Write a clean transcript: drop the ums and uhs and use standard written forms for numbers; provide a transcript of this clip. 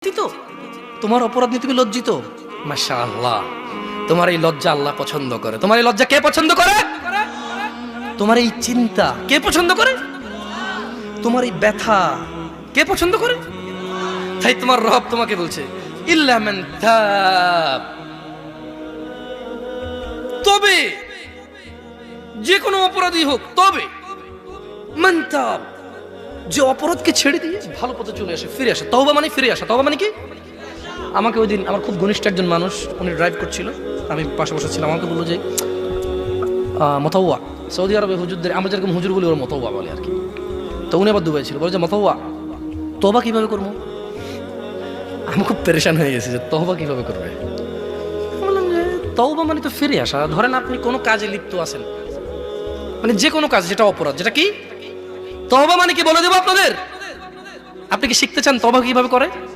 চিন্তিত, তোমার অপরাধ নিয়ে তুমি লজ্জিত, মাশাআল্লাহ, তোমার এই লজ্জা আল্লাহ পছন্দ করে। তোমার এই লজ্জা কে পছন্দ করে? তোমার এই চিন্তা কে পছন্দ করে? তোমার এই ব্যথা কে পছন্দ করে? তাই তোমার রব তোমাকে বলছে ইল্লা মান তাব, তবে যে কোনো অপরাধী হোক, তবে মান তাব, যে অপরাধকে ছেড়ে দিয়ে ভালো পথে চলে আসে, ফিরে আসে। তওবা মানে ফিরে আসা। তওবা মানে কি? আমাকে ওই দিন আমার খুব ঘনিষ্ঠ একজন মানুষ, উনি ড্রাইভ করছিল, আমি পাশে বসে ছিলাম, আমাকে বললো যে মতাওয়া, সৌদি আরবে হুজুরদের, আমরা যেরকম হুজুর বলি ওরা মতাওয়া বলে আর কি। তো উনি আবার দুবাই ছিল, বলে যে মতাওয়া তওবা কিভাবে করবো? আমি খুব পেরেশান হয়ে গেছি যে তওবা কিভাবে করবে। বললাম যে তওবা মানে তো ফিরে আসা। ধরেন আপনি কোনো কাজে লিপ্ত আছেন, মানে যে কোনো কাজ যেটা অপরাধ, যেটা কি তওবা মানে কি বলে দেবো আপনাদের? আপনি কি শিখতে চান তওবা কিভাবে করে?